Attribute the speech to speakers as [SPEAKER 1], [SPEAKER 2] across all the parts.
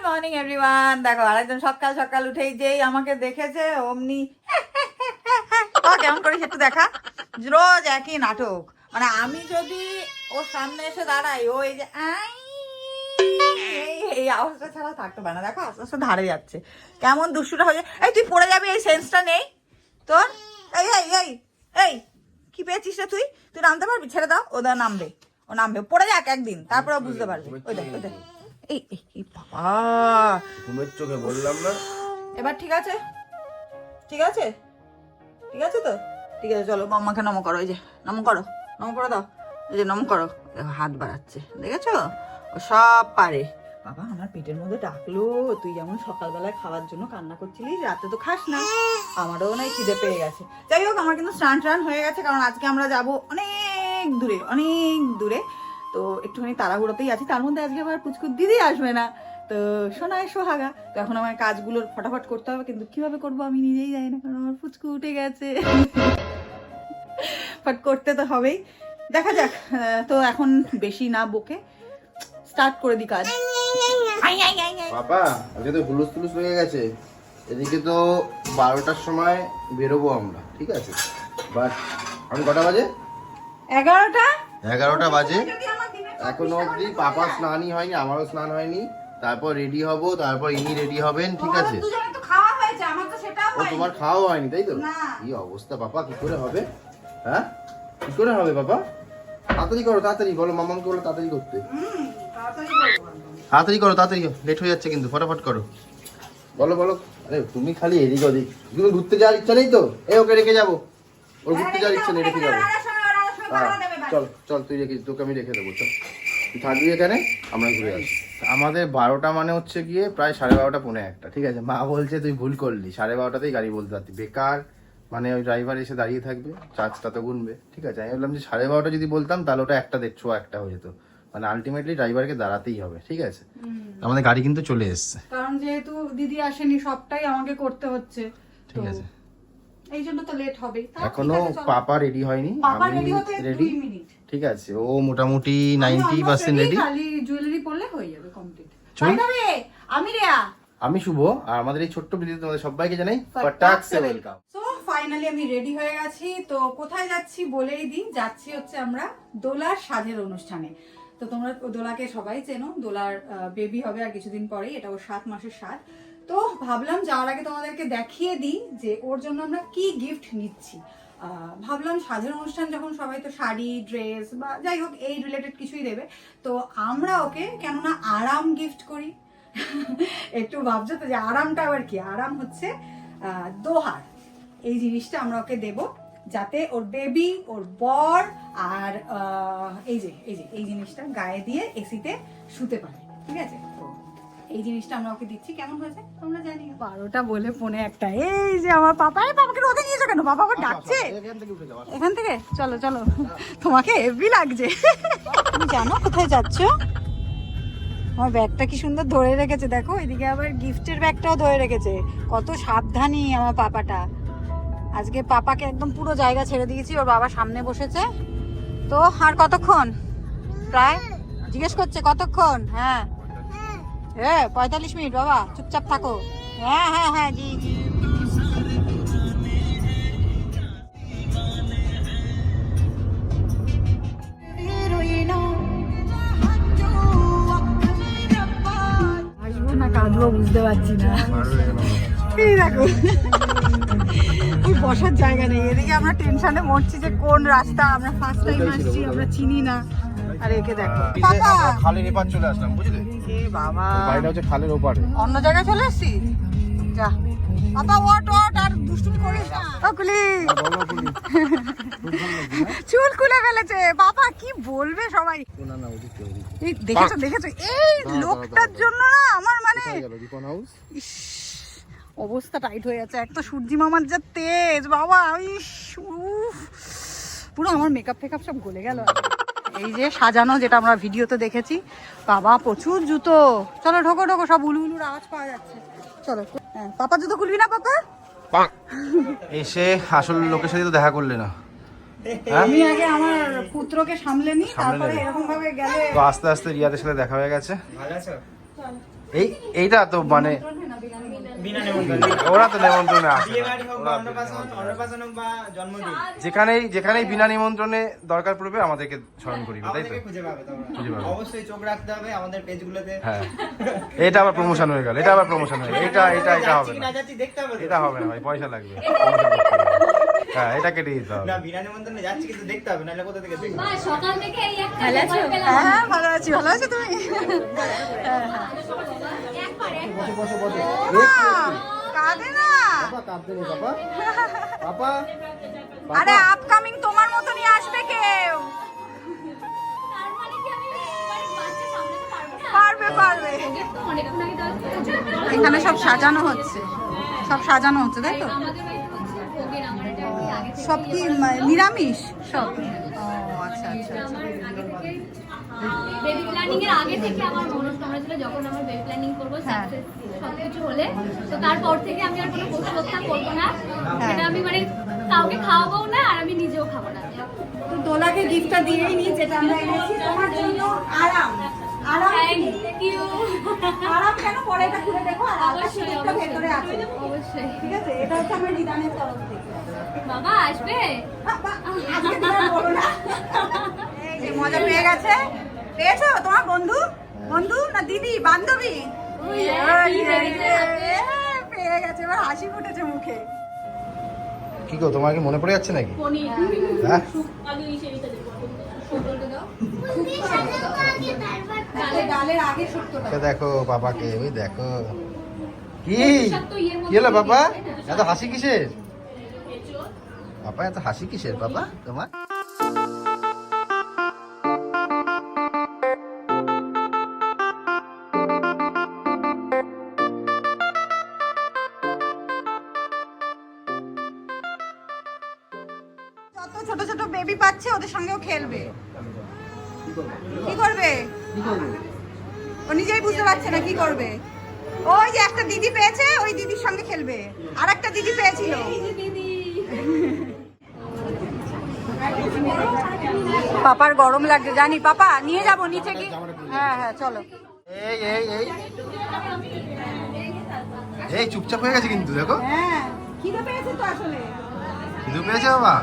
[SPEAKER 1] Morning everyone. দেখো আরেকজন সকাল সকাল উঠেই যেই আমাকে দেখেছে অমনি কেমন করিস একটু দেখা। রোজ একই নাটক, মানে আমি যদি ওর সামনে এসে দাঁড়াই ও এই যে এই আওয়াজটা ছাড়া থাকতে পারে না। দেখো আস্তে আস্তে ধারে যাচ্ছে, কেমন দুষ্টুটা হয়ে যায়। এই তুই পড়ে যাবি, এই সেন্সটা নেই তোর। এই এই এই এই কি পেয়েছিস রে তুই? তুই নামতে পারবি? ছেড়ে দাও, ও নামবে, ও নামবে, পড়ে যাক একদিন, তারপর ও বুঝতে পারবে। ওই দেখ ওই দেখ, এই বাবা
[SPEAKER 2] ঘুমের চোখে বললাম না।
[SPEAKER 1] এবার ঠিক আছে, ঠিক আছে, ঠিক আছে তো, ঠিক আছে। চলো মাম্মাকে নম করো, এই যে নম করো, নম করে দাও, এই যে নম করো। দেখো হাত বাড়াচ্ছে, দেখেছো? ও সব পারে। বাবা আমার পেটের মধ্যে ডাকলো, তুই যেমন সকালবেলায় খাওয়ার জন্য কান্না করছিলিস, রাতে তো খাস না। আমারও নাই খিদে পেয়ে গেছে। যাই হোক আমার কিন্তু স্নান টান হয়ে গেছে, কারণ আজকে আমরা যাব অনেক দূরে, অনেক দূরে। তো একটুখানি তাড়াহুড়োতেই আছি, তার মধ্যে আজকে আবার পুচকুর দিদি আসবে না, তো সোনায় সোহাগা। তো এখন আমার কাজগুলোর ফটাফট করতে হবে, কিন্তু কিভাবে করবো আমি নিজেই জানি না, কারণ আমার পুচকু উঠে গেছে। বাট করতে তো হবেই, দেখা যাক। তো এখন বেশি না বকে স্টার্ট করে দি কাজ।
[SPEAKER 2] বাবা আজকে তো হুলুস তুলুস হয়ে গেছে, এদিকে তো 12টার সময় বেরোবো আমরা, ঠিক আছে? বাট এখন কটা বাজে? 11টা বাজে। এখনো অবধি পাপা স্নানই হয়নি, আমারও স্নান হয়নি। তারপর রেডি হব, তারপর ইনি রেডি হবেন, ঠিক আছে? ও তোমার খাওয়া হয়নি তাই তো? কি অবস্থা পাপা, কি করে হবে? হ্যাঁ কি করে হবে বাবা? তাড়াতাড়ি করো, তাড়াতাড়ি বলো, মামাকে বলো তাড়াতাড়ি করতে। তাড়াতাড়ি করো, তাড়াতাড়ি, লেট হয়ে যাচ্ছে কিন্তু, ফটাফট করো। বলো বলো। আরে তুমি খালি এদিক ওদিক, তুমি ঘুরতে যাওয়ার ইচ্ছা নেই তো? ওকে রেখে যাবো, ওর ঘুরতে যাওয়ার ইচ্ছা নেই, রেখে যাবো। চল চল, তুই রেখে, তোকে আমি রেখে দেবো, চল তুই থাকবি এখানে, আমরা ঘুরে আসি। আমাদের 12টা মানে হচ্ছে গিয়ে প্রায় 12:30 পৌনে 1টা, ঠিক আছে? মা বলছে তুই ভুল করলি, 12:30তেই গাড়ি বলতে পারতি, বেকার। মানে ওই ড্রাইভার এসে দাঁড়িয়ে থাকবে, চার্জটা তো গুনবে, ঠিক আছে? আমি বললাম যে 12:30 যদি বলতাম তাহলে ওটা 1টা 1:30 হয়ে যেত। মানে আলটিমেটলি ড্রাইভারকে দাঁড়াতেই হবে, ঠিক আছে? আমাদের গাড়ি কিন্তু চলে এসছে,
[SPEAKER 1] কারণ যেহেতু দিদি আসেনি সবটাই আমাকে করতে হচ্ছে,
[SPEAKER 2] ঠিক আছে?
[SPEAKER 1] এই জন্য তো লেট হবে।
[SPEAKER 2] এখনো পাপা রেডি হয়নি,
[SPEAKER 1] পাপা
[SPEAKER 2] আমি
[SPEAKER 1] রেডি হতে
[SPEAKER 2] রেডি,
[SPEAKER 1] 2 মিনিট,
[SPEAKER 2] ঠিক আছে? ও মোটামুটি 90% রেডি।
[SPEAKER 1] খালি জুয়েলারি পরলে হয়ে যাবে কমপ্লিট।
[SPEAKER 2] চল।
[SPEAKER 1] আমি রেয়া,
[SPEAKER 2] আমি শুভ, আর আমাদের এই ছোট্ট ভিডিওতে তোমাদের সবাইকে জানাই ফটাকসে ওয়েলকাম।
[SPEAKER 1] সো ফাইনালি আমি রেডি হয়ে গেছি। তো কোথায় যাচ্ছি বলেই দিই, যাচ্ছি হচ্ছে আমরা দোলার সাজের অনুষ্ঠানে। তো তোমরা দোলাকে সবাই চেনো, দোলার বেবি হবে আর কিছুদিন পরেই, এটা ওর 7 মাসের স্বাদ। তো ভাবলাম যাওয়ার আগে তোমাদেরকে দেখিয়ে দিই যে ওর জন্য আমরা কি গিফট নিচ্ছি। ভাবলাম সাজের অনুষ্ঠান যখন, সবাই তো শাড়ি, ড্রেস বা যাই হোক এই রিলেটেড কিছুই দেবে, তো আমরা ওকে কেননা আরাম গিফট করি। একটু ভাবছো তো যে আরামটা আবার কি? আরাম হচ্ছে দোহার, এই জিনিসটা আমরা ওকে দেব, যাতে ওর বেবি, ওর বর আর এই যে এই জিনিসটা গায়ে দিয়ে এসিতে শুতে পারে, ঠিক আছে? তো এই জিনিসটা আমরা ওকে দিচ্ছি। কেমন হয়েছে তোমরা জানিও। 12টা বলে পৌনে 1টা। এই যে আমার পাপা, পাপাকে রোদে নিয়েছো কেন? বাবা আবার ডাকছে এখান থেকে। চলো চলো, তোমাকে হেভি লাগছে। তুমি জানো কোথায় যাচ্ছ? আমার ব্যাগটা কি সুন্দর ধরে রেখেছে, দেখো এদিকে আবার গিফটের ব্যাগটাও ধরে রেখেছে। কত সাবধানী আমার পাপাটা। আজকে পাপাকে একদম পুরো জায়গা ছেড়ে দিয়েছি, ওর বাবা সামনে বসেছে। তো আর কতক্ষণ? প্রায় জিজ্ঞেস করছে কতক্ষণ? হ্যাঁ 45 মিনিট। বাবা চুপচাপ থাকো। হ্যাঁ হ্যাঁ হ্যাঁ জি জি। আসবো না কাঁদবো বুঝতে পারছি না। এই দেখো বসার জায়গা নেই, এদিকে আমরা টেনশনে মরছি যে কোন রাস্তা, আমরা ফার্স্ট টাইম আসছি, আমরা চিনি না। আর একে দেখো পাপা,
[SPEAKER 2] খালের এপার চলে আসলাম, বুঝলে?
[SPEAKER 1] এ বাবা,
[SPEAKER 2] বাড়িটা হচ্ছে খালের ওপারে,
[SPEAKER 1] অন্য জায়গায় চলে এসেছি। যা পাপা, ওট আর দুষ্টুমি করিস না। ও কুলি, চুল খুলে ফেলেছে বাবা, কি বলবে সবাই। এই দেখেছো এই লোকটার জন্য না আমার মানে অবস্থা টাইট হয়ে যাচ্ছে। এক তো সূর্যি মামার যা তেজ বাবা, পুরো আমার মেকআপ ফেকআপ সব গলে গেল। এই যে সাজানো, যেটা আমরা ভিডিওতে দেখেছি, বাবা প্রচুর জুতো। চলো ঢোকো ঢোকো, সব উলুর আওয়াজ পাওয়া যাচ্ছে। চলো। হ্যাঁ পাপা, জুতো খুলবি না পাপা?
[SPEAKER 2] এসে আসল লোকের সাথে তো দেখা করলে না।
[SPEAKER 1] আমি আগে আমার পুত্রকে সামলে নি, তারপরে এরকম ভাবে গেলে।
[SPEAKER 2] তো আস্তে আস্তে রিয়াদের সাথে দেখা হয়ে গেছে। এইটা তো মানে
[SPEAKER 3] বিনা নেমন্তন্নে
[SPEAKER 2] ওরা তো নেমন্ত্রণে আসে
[SPEAKER 3] বিয়ে
[SPEAKER 2] না।
[SPEAKER 3] বাড়ি হোক বা অন্নপ্রাশন হোক বা জন্মদিন
[SPEAKER 2] যেখানেই বিনা নিমন্ত্রণে দরকার পড়বে আমাদেরকে স্মরণ করিবে, তাই তো?
[SPEAKER 3] আমাদেরকে খুঁজে পাবে তোমরা।
[SPEAKER 2] খুঁজে পাবে।
[SPEAKER 3] অবশ্যই চোখ রাখতে হবে আমাদের পেজগুলোতে।
[SPEAKER 2] হ্যাঁ, এটা আবার প্রমোশন হয়ে গেল, এটা আবার প্রমোশন হয়ে গেল। এটা
[SPEAKER 3] যাচ্ছি
[SPEAKER 2] হবে
[SPEAKER 3] কি
[SPEAKER 2] না,
[SPEAKER 3] না যাচ্ছি দেখতে হবে তো।
[SPEAKER 2] এটা হবে না ভাই, পয়সা লাগবে। promotion করতে হবে। হ্যাঁ, এটা কেটে দিতে হবে।
[SPEAKER 3] না বিনা নিমন্ত্রণে যাচ্ছি কিন্তু দেখতে হবে, নাহলে কোথা থেকে দেখবে?
[SPEAKER 4] মা সকাল থেকে এই একটা
[SPEAKER 1] ভালো আছো?
[SPEAKER 4] খবর পেলাম।
[SPEAKER 1] হ্যাঁ ভালো আছি, ভালো আছো তুমি?
[SPEAKER 4] একবার
[SPEAKER 1] কাঁদে না।
[SPEAKER 2] কাঁদতে নেই বাবা, বাবা
[SPEAKER 1] আরে আপকামিং তোমার মতনই আসবে কেউ।
[SPEAKER 4] তার মানে কি আমি এবারে বাচ্চা সামলাতে পারবো না?
[SPEAKER 1] পারবে পারবে।
[SPEAKER 4] ওদের তো অনেকক্ষণ আগে দেওয়া
[SPEAKER 1] এখানে সব সাজানো হচ্ছে, সব সাজানো হচ্ছে, তাই তো?
[SPEAKER 4] আমাদের বাড়িতে হচ্ছে ভোগের, আমার এটা আর কি আগে থেকে
[SPEAKER 1] সব কি নিরামিষ সব? ও আচ্ছা আচ্ছা।
[SPEAKER 4] আমার আগে থেকে বেবি প্ল্যানিং এর আগে থেকে আমার মনস্কামনা ছিল যখন আমার বেবি প্ল্যানিং করবো সাকসেস সবকিছু হলে, তো তারপর থেকে আমি আর কোনো পশু হত্যা করবো না, সেটা আমি মানে কাউকে খাওয়াবো না আর আমি নিজেও খাবো না।
[SPEAKER 1] তো দোলাকে গিফটটা দিয়েই নি, যেটা আমরা এনেছি তোমার জন্য। আরাম আরাম
[SPEAKER 4] থ্যাংক ইউ।
[SPEAKER 1] আরাম কেন, পরে এটা খুলে দেখো। আর আলাদা সিঁদুরটা ভেতরে আছে,
[SPEAKER 4] অবশ্যই।
[SPEAKER 1] ঠিক আছে? এটা হচ্ছে আমার নিদানের তরফ থেকে।
[SPEAKER 4] বাবা আসবে?
[SPEAKER 1] বাবা, আজকে নিদান বলো না। এই যে মজা পেয়ে গেছে। পেয়েছো তোমার বন্ধু? বন্ধু না দিদি, বান্ধবী?
[SPEAKER 4] ওই,
[SPEAKER 1] এই যে,
[SPEAKER 4] এই যে,
[SPEAKER 1] পেয়ে গেছে, এবার হাসি ফুটেছে মুখে।
[SPEAKER 2] কি গো, তোমার কি মনে পড়ে যাচ্ছে নাকি?
[SPEAKER 4] পনির।
[SPEAKER 2] হ্যাঁ,
[SPEAKER 1] ডালের আগে শুক্তোটা।
[SPEAKER 2] কে দেখো বাবাকে, ওই দেখো। কি
[SPEAKER 4] সব তো ইয়ের মধ্যে
[SPEAKER 2] কি হলো বাবা,
[SPEAKER 4] তাই না?
[SPEAKER 2] এত হাসি কিসের? বাবা এত হাসি কিসের বাবা তোমার?
[SPEAKER 1] যত ছোট ছোট বেবি পাচ্ছে ওদের সঙ্গেও খেলবে। কি করবে? ও নিজেই বুঝতে পারছে না কি করবে। ওই যে একটা দিদি পেয়েছে, ওই দিদির সঙ্গে খেলবে। আর একটা দিদি পেয়েছিল। পাপার গরম লাগছে জানি, পাপা নিয়ে যাব নিচে কি? হ্যাঁ হ্যাঁ চলো।
[SPEAKER 2] এই এই এই এই চুপচাপ হয়ে গেছে কিন্তু, দেখো
[SPEAKER 1] হ্যাঁ খিদে পেয়েছে তো আসলে।
[SPEAKER 2] খিদে পেয়েছে বাবা।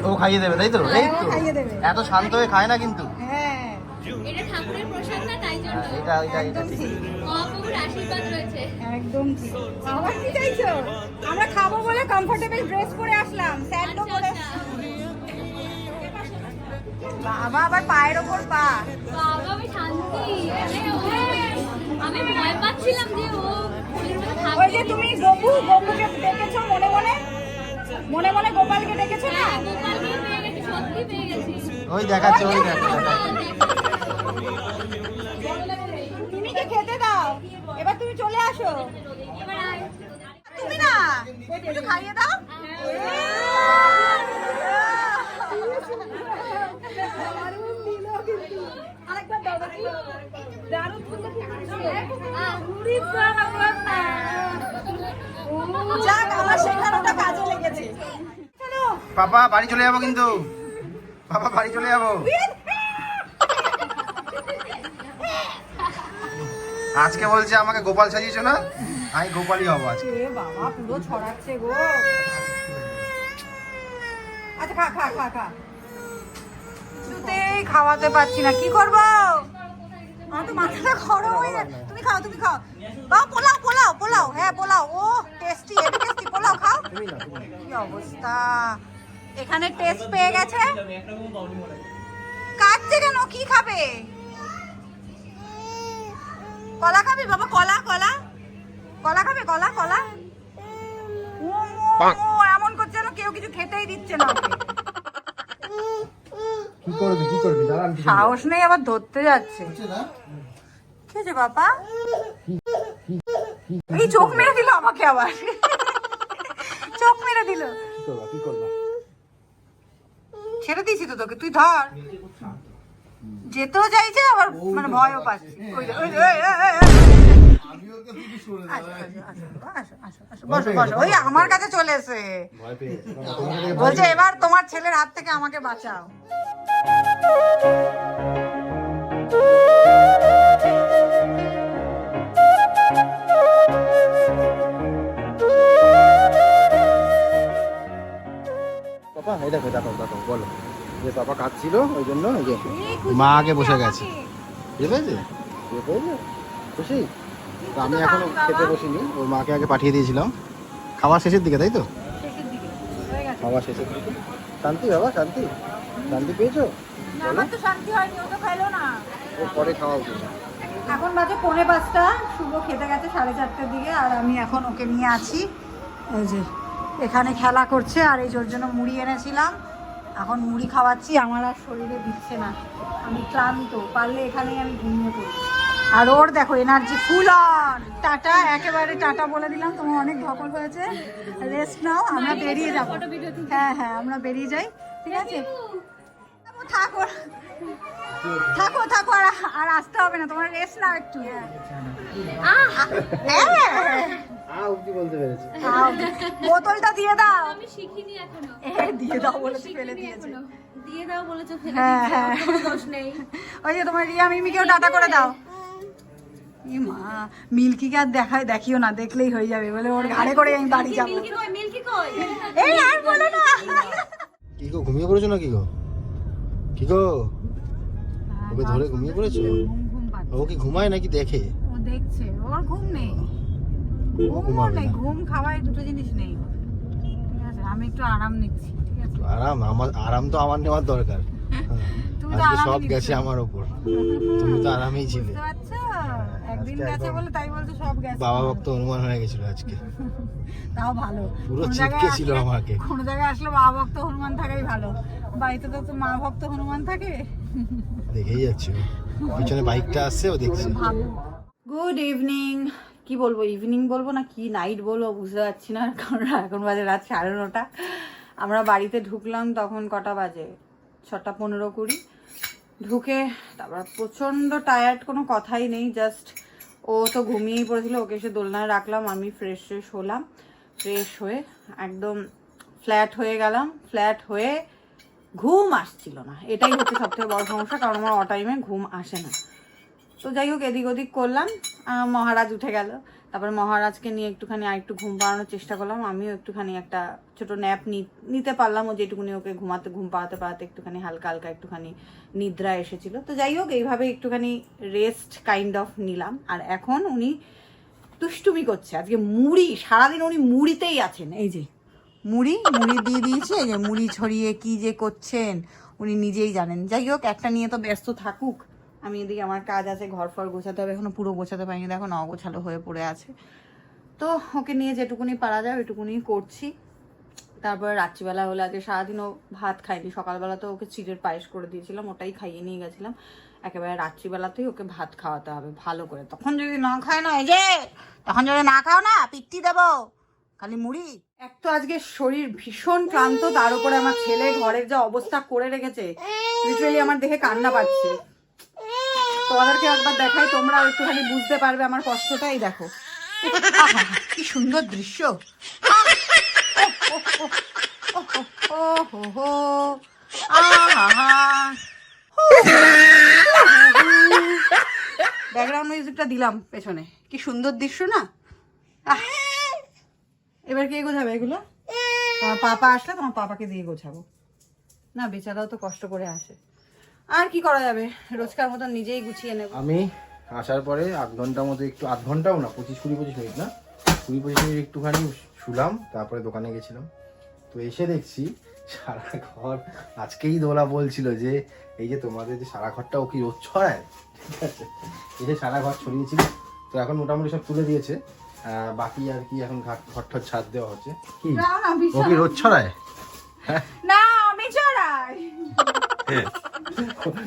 [SPEAKER 2] ও খাইয়ে দেবে, তাই তো? এই তো,
[SPEAKER 1] ও খাইয়ে দেবে।
[SPEAKER 2] এত শান্ত হয়ে খায় না কিন্তু।
[SPEAKER 1] হ্যাঁ
[SPEAKER 4] এটা ঠাকুরের প্রসাদ না, তাই জন্য
[SPEAKER 2] এটা ঠিক।
[SPEAKER 4] মহাপ্রভুর আশীর্বাদ রয়েছে।
[SPEAKER 1] একদম ঠিক। আবার কি চাইছো? আমরা খাবো বলে কমফোর্টেবল ড্রেস পরে আসলাম, স্যান্ডো পরে। বাবা আবার পায়ের ওপর পা।
[SPEAKER 4] বাবা আমি শান্তি, আমি ভয় পাচ্ছিলাম যে ও ফুলের মধ্যে থাকবে।
[SPEAKER 1] ওই যে তুমি গপুকে ডেকেছো মনে মনে, মনে মনে গোপালকে ডেকেছো না?
[SPEAKER 4] হ্যাঁ, গোপালকে পেয়ে গেছি, সত্যি পেয়ে গেছি।
[SPEAKER 2] ওই দেখাচ্ছে, ওই দেখাচ্ছে।
[SPEAKER 1] তুমি কি খেতে দাও? এবার তুমি চলে আসো।
[SPEAKER 4] এবার আয়।
[SPEAKER 1] তুমি না একটু খাইয়ে দাও। আরেকবার দাও দেখি। দারুণ সুন্দর খেয়েছে। যাক, আমার শেখানোটা কাজে লেগেছে। চলো।
[SPEAKER 2] পাপা বাড়ি চলে যাবো কিন্তু, পাপা বাড়ি চলে যাবো। আজকে বলছে আমাকে গোপাল সাজিয়েছো না, আমি গোপালই হবো আজকে।
[SPEAKER 1] এ বাবা পুরো ছড়াচ্ছে গো। আচ্ছা খা খা খা খা। কিছুতেই খাওয়াতে পারছি না, কি করব? আমার তো মাথাটা গরম হয়ে যাচ্ছে। তুমি খাও, তুমি খাও। বাবা পোলাও পোলাও পোলাও, হ্যাঁ পোলাও। ও টেস্টি, হেভি টেস্টি। পোলাও খাও। কি অবস্থা, এখানে টেস্ট পেয়ে গেছে। কাটছে কেন, কি খাবে? কলা খাবি বাবা? কলা কলা কলা খাবে? কলা কলা। ও এমন করছে যেন কেউ কিছু খেতেই দিচ্ছে না ওকে।
[SPEAKER 2] কি করবি দাঁড়ান।
[SPEAKER 1] সাহস নেই, আবার ধরতে যাচ্ছে। কি হয়েছে বাবা? এই চোখ মেরে দিল আমাকে, আবার চোখ মেরে দিল।
[SPEAKER 2] কি করবা?
[SPEAKER 1] ছেড়ে দিয়েছি তো তোকে, তুই ধর। যেতেও চাইছে আবার মানে ভয়ও পাচ্ছে। ওই যে, ওই যে, এই, এই, এই, এই। বসো বসো, ওই আমার কাছে চলে এসে
[SPEAKER 2] ভয় পেয়ে গেছে।
[SPEAKER 1] বলছে এবার তোমার ছেলের হাত থেকে আমাকে বাঁচাও।
[SPEAKER 2] পাপা এই দেখো দেখো দেখো বলো যে পাপা কাঁদছিল ওই জন্য এই যে মা আগে বসে গেছে। বুঝতে পেরেছে? বুঝতে পেরেছে? খুশি? তো আমি এখনো খেতে বসিনি, ওর মাকে আগে পাঠিয়ে দিয়েছিলাম খাওয়ার শেষের দিকে, তাই তো?
[SPEAKER 1] শেষের দিকে হয়ে গেছে।
[SPEAKER 2] খাওয়ার শেষের দিকে। শান্তি বাবা, শান্তি শান্তি পেয়েছো?
[SPEAKER 1] না, আমার তো শান্তি হয়নি, ও তো খাইলো না।
[SPEAKER 2] ও পরে খাওয়া উচিত।
[SPEAKER 1] এখন বাজে 4:45, শুভ খেতে গেছে 4:30টার দিকে, আর আমি এখন ওকে নিয়ে আছি এই যে এখানে খেলা করছে। আর এই ওর জন্য মুড়ি এনেছিলাম, এখন মুড়ি খাওয়াচ্ছি। আমার আর শরীরে দিচ্ছে না, আমি ক্লান্ত, পারলে এখানেই আমি ঘুমিয়ে পড়ি। আর ওর দেখো এনার্জি ফুল অন। টাটা, একেবারে টাটা বলে দিলাম, তোমার অনেক ধকল হয়েছে, রেস্ট নাও, আমরা বেরিয়ে যাবো। হ্যাঁ হ্যাঁ, আমরা বেরিয়ে যাই, ঠিক আছে? থাকো থাকো থাকো, আর আসতে হবে না, তোমার রেস্ট নাও একটু।
[SPEAKER 2] বলতে পেরেছি।
[SPEAKER 1] বোতলটা দিয়ে দাও।
[SPEAKER 4] আমি শিখিনি এখনো।
[SPEAKER 1] দিয়ে দাও বলেছে, ফেলে দিয়েছে।
[SPEAKER 4] দিয়ে দাও বলেছো, ফেলে
[SPEAKER 1] হ্যাঁ
[SPEAKER 4] দিয়েছি,
[SPEAKER 1] হ্যাঁ,
[SPEAKER 4] আমার কোনো দোষ নেই।
[SPEAKER 1] ওই যে তোমার রিয়া মিমিকেও টাটা করে দাও। ই মা, মিল্কিকে আর দেখিও না, দেখলেই হয়ে যাবে বলে ওর ঘাড়ে করে আমি বাড়ি যাবো।
[SPEAKER 4] মিল্কি কই, মিল্কি কই?
[SPEAKER 1] এই আর বলো না।
[SPEAKER 2] কি গো, ঘুমিয়ে পড়েছো না কি গো? কি গো, ওকে ধরে ঘুমিয়ে পড়েছো?
[SPEAKER 1] ঘুম পাচ্ছে।
[SPEAKER 2] ও কি ঘুমায় নাকি দেখে?
[SPEAKER 1] ও দেখছে, ওর ঘুম নেই,
[SPEAKER 2] ও
[SPEAKER 1] ঘুম
[SPEAKER 2] ঘুমাবে
[SPEAKER 1] নেই,
[SPEAKER 2] না।
[SPEAKER 1] ঘুম খাওয়ায় দুটো জিনিস নেই। ঠিক আছে, আমি একটু আরাম নিচ্ছি, ঠিক আছে?
[SPEAKER 2] আরাম তো আমার নেওয়ার দরকার।
[SPEAKER 1] তুমি তো
[SPEAKER 2] আজকে
[SPEAKER 1] আরামই
[SPEAKER 2] সব
[SPEAKER 1] নিচ্ছ।
[SPEAKER 2] গেছে আমার উপর, তুমি তো আরামেই ছিলে।
[SPEAKER 1] বুঝতে পারছো? একদিন
[SPEAKER 2] আজকে
[SPEAKER 1] গেছে
[SPEAKER 2] একদম
[SPEAKER 1] বলে তাই বলছো সব গেছে।
[SPEAKER 2] বাবা ভক্ত হনুমান হয়ে গেছিল আজকে,
[SPEAKER 1] তাও ভালো,
[SPEAKER 2] পুরো
[SPEAKER 1] কোনো
[SPEAKER 2] চিপকে
[SPEAKER 1] জায়গায়
[SPEAKER 2] ছিল
[SPEAKER 1] আসলে-
[SPEAKER 2] আমাকে।
[SPEAKER 1] কোনো জায়গায় আসলে বাবা ভক্ত হনুমান থাকাই ভালো, বাড়িতে তো মা ভক্ত হনুমান থাকে।
[SPEAKER 2] দেখেই যাচ্ছি, পিছনে বাইকটা আসছে, ও দেখছে।
[SPEAKER 1] গুড ইভিনিং, কি বলবো, ইভিনিং বলবো না কি নাইট বলবো বুঝতে পারছি না, কারণ এখন বাজে রাত 9:30। আমরা বাড়িতে ঢুকলাম তখন কটা বাজে, 6:15-20 ঢুকে। তারপর প্রচণ্ড টায়ার্ড, কোনো কথাই নেই, জাস্ট ও তো ঘুমিয়েই পড়েছিল, ওকে এসে দোলনায় রাখলাম, আমি ফ্রেশ হলাম, ফ্রেশ হয়ে একদম ফ্ল্যাট হয়ে গেলাম। ফ্ল্যাট হয়ে ঘুম আসছিল না, এটাই হচ্ছে সবথেকে বড় সমস্যা, কারণ আমার অটাইমে ঘুম আসে না। তো যাই হোক, এদিক ওদিক করলাম, মহারাজ উঠে গেল, তারপরে মহারাজকে নিয়ে একটুখানি আরেকটু ঘুম পাড়ানোর চেষ্টা করলাম, আমিও একটুখানি একটা ছোট ন্যাপ নিতে পারলাম, ও যেটুকুনি ওকে ঘুম পাড়াতে একটুখানি হালকা হালকা একটুখানি নিদ্রা এসেছিল। তো যাই হোক, এইভাবে একটুখানি রেস্ট কাইন্ড অফ নিলাম। আর এখন উনি দুষ্টুমি করছে, আজকে মুড়ি, সারাদিন উনি মুড়িতেই আছেন। এই যে মুড়ি দিয়ে দিয়েছে, এই যে মুড়ি ছড়িয়ে কি যে করছেন উনি নিজেই জানেন। যাই হোক, একটা নিয়ে তো ব্যস্ত থাকুক, আমি এদিকে আমার কাজ আছে, ঘর ফর গোছাতে হবে, এখনো পুরো গোছাতে পারিনি, দেখো অগোছালো হয়ে পড়ে আছে। তো ওকে নিয়ে যেটুকুনি পারা যায় ওইটুকুনি করছি। তারপরে রাত্রিবেলা হলে, আজকে সারাদিনও ভাত খাইনি, সকালবেলা তো ওকে চিড়ের পায়েস করে দিয়েছিলাম, ওটাই খাইয়ে নিয়ে গেছিলাম। একেবারে রাত্রিবেলাতেই ওকে ভাত খাওয়াতে হবে ভালো করে, তখন যদি না খায় না, এই যে তখন যদি না খাও না পিত্তি দেবো, খালি মুড়ি। এক তো আজকে শরীর ভীষণ ক্লান্ত, তার উপরে আমার ছেলে ঘরের যা অবস্থা করে রেখেছে, লিটারালি আমার দেখে কান্না পাচ্ছে। তোমাদেরকে একবার দেখাই, তোমরা একটুখানি বুঝতে পারবে আমার কষ্টটাই। দেখো আহা, কি সুন্দর দৃশ্য। ব্যাকগ্রাউন্ড মিউজিকটা দিলাম পেছনে, কি সুন্দর দৃশ্য না? এবার কে গোছাবে এগুলো? তোমার পাপা আসলে তোমার পাপাকে দিয়ে গোছাবো না, বেচারাও তো কষ্ট করে আসে, আর কি করা যাবে, রোজকার মতন নিজেই গুছিয়ে নেব।
[SPEAKER 2] আমি আসার পরে 8 ঘন্টার মতো, একটু 8 ঘন্টাও না, 25 মিনিট না, 20-25 মিনিট একটুখানি শুলাম, তারপরে দোকানে গেছিলাম। তো এসে দেখছি সারা ঘর, আজকেই দোলা বলছিল যে এই যে তোমাদের যে সারা ঘরটা ও কি রোদ ছড়ায়, ঠিক আছে, এই যে সারা ঘর ছড়িয়েছিল, তো এখন মোটামুটি সব তুলে দিয়েছে, বাকি আর কি এখন ঘরটা ছাদ দেওয়া হচ্ছে। কি ও কি রোদ ছড়ায়?
[SPEAKER 1] না আমি ছড়াই,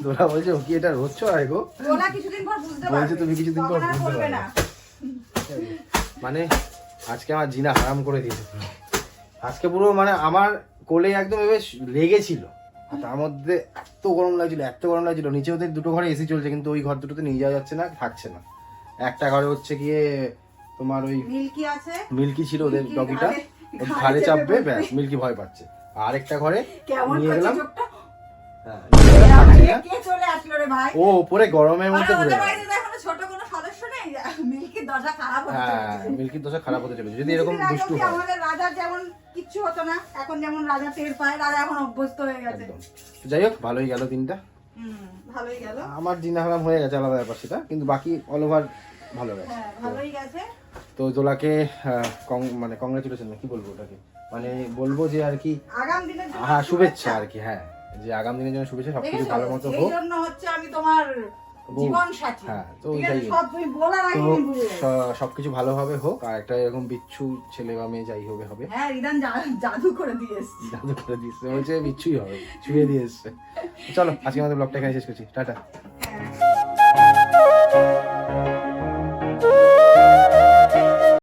[SPEAKER 2] দোলা বলছে ও কি এটা রোদ ছড়ায় গো,
[SPEAKER 1] ওলা কিছুদিন পর বুঝতে
[SPEAKER 2] বলছে
[SPEAKER 1] পারবে,
[SPEAKER 2] তুমি কিছুদিন পর
[SPEAKER 1] তখন আর
[SPEAKER 2] বুঝতে
[SPEAKER 1] করবে
[SPEAKER 2] পারবে
[SPEAKER 1] না।
[SPEAKER 2] মানে আজকে আমার জিনা হারাম করে দিয়েছে পুরো। আজকে পুরো মানে আমার কোলে একদম বেশ লেগেছিল, আর তার মধ্যে এত গরম লাগছিল, নিচে ওদের দুটো ঘরে এসি চলছে, কিন্তু ওই ঘর দুটোতে নিয়ে যাওয়া যাচ্ছে না, থাকছে না, একটা ঘরে হচ্ছে গিয়ে তোমার ওই
[SPEAKER 1] মিল্কি আছে,
[SPEAKER 2] মিল্কি ছিল ওদের
[SPEAKER 1] মিল্কি
[SPEAKER 2] ডগিটা,
[SPEAKER 1] ঘাড়ে-
[SPEAKER 2] ওর
[SPEAKER 1] ঘাড়ে
[SPEAKER 2] ঘাড়ে চাপবে,
[SPEAKER 1] চেপে
[SPEAKER 2] ব্যাস মিল্কি ভয় পাচ্ছে। আর একটা ঘরে
[SPEAKER 1] কেমন
[SPEAKER 2] নিয়ে
[SPEAKER 1] করছে
[SPEAKER 2] গেলাম,
[SPEAKER 1] চোখটা?
[SPEAKER 2] হ্যাঁ, নিয়ে গেলাম, থাকছি না।
[SPEAKER 1] কে চলে আসলো রে ভাই?
[SPEAKER 2] ও উপরে গরমের
[SPEAKER 1] আরে
[SPEAKER 2] মধ্যে ঘুরে
[SPEAKER 1] ওদের
[SPEAKER 2] বেড়ায়।
[SPEAKER 1] বাড়িতে তো এখনো ছোট কোনো সদস্য নেই, মিল্কির দশা খারাপ হচ্ছে।
[SPEAKER 2] হ্যাঁ, মিল্কির দশা খারাপ হতে চলেছে যদি এরকম দুষ্টু হয়।
[SPEAKER 1] আমাদের রাজার যেমন কিচ্ছু হতো না, এখন যেমন রাজা টের পায়, রাজা এখন অভ্যস্ত হয়ে গেছে।
[SPEAKER 2] একদম। তো যাই হোক, ভালোই গেল দিনটা।
[SPEAKER 1] ভালোই গেল।
[SPEAKER 2] আমার দিন হারাম হয়ে গেছে, আলাদা ব্যাপার সেটা, কিন্তু বাকি অল ওভার ভালো গেছে।
[SPEAKER 1] হ্যাঁ, ভালোই গেছে।
[SPEAKER 2] তো দোলাকে মানে কংগ্রেচুলেশন কি বলবো ওটাকে, মানে বলবো যে আর কি
[SPEAKER 1] আগাম দিনের জন্য
[SPEAKER 2] হ্যাঁ শুভেচ্ছা আর কি, হ্যাঁ যে আগামী দিনের জন্য শুভেচ্ছা, সবকিছু
[SPEAKER 1] দেখেছো?
[SPEAKER 2] ভালো মতো
[SPEAKER 1] এই
[SPEAKER 2] হোক।
[SPEAKER 1] জন্য হচ্ছে আমি তোমার
[SPEAKER 2] বউ।
[SPEAKER 1] জীবন সাথী।
[SPEAKER 2] হ্যাঁ, তো
[SPEAKER 1] ঠিক আছে,
[SPEAKER 2] ওইটাই।
[SPEAKER 1] সব তুমি বলার আগে
[SPEAKER 2] তো
[SPEAKER 1] আমি বুঝে গেছি।
[SPEAKER 2] সবকিছু ভালোভাবে হোক, আর একটা এরকম বিচ্ছু ছেলে বা মেয়ে যাই হবে হবে।
[SPEAKER 1] হ্যাঁ, রিদান জাদু করে দিয়ে এসছে।
[SPEAKER 2] জাদু করে দিচ্ছে, বলছে বিচ্ছুই হবে, ছুঁয়ে দিয়ে এসছে। চলো আজকে আমাদের ব্লগটা এখানে শেষ করছি, টাটা।
[SPEAKER 1] হ্যাঁ।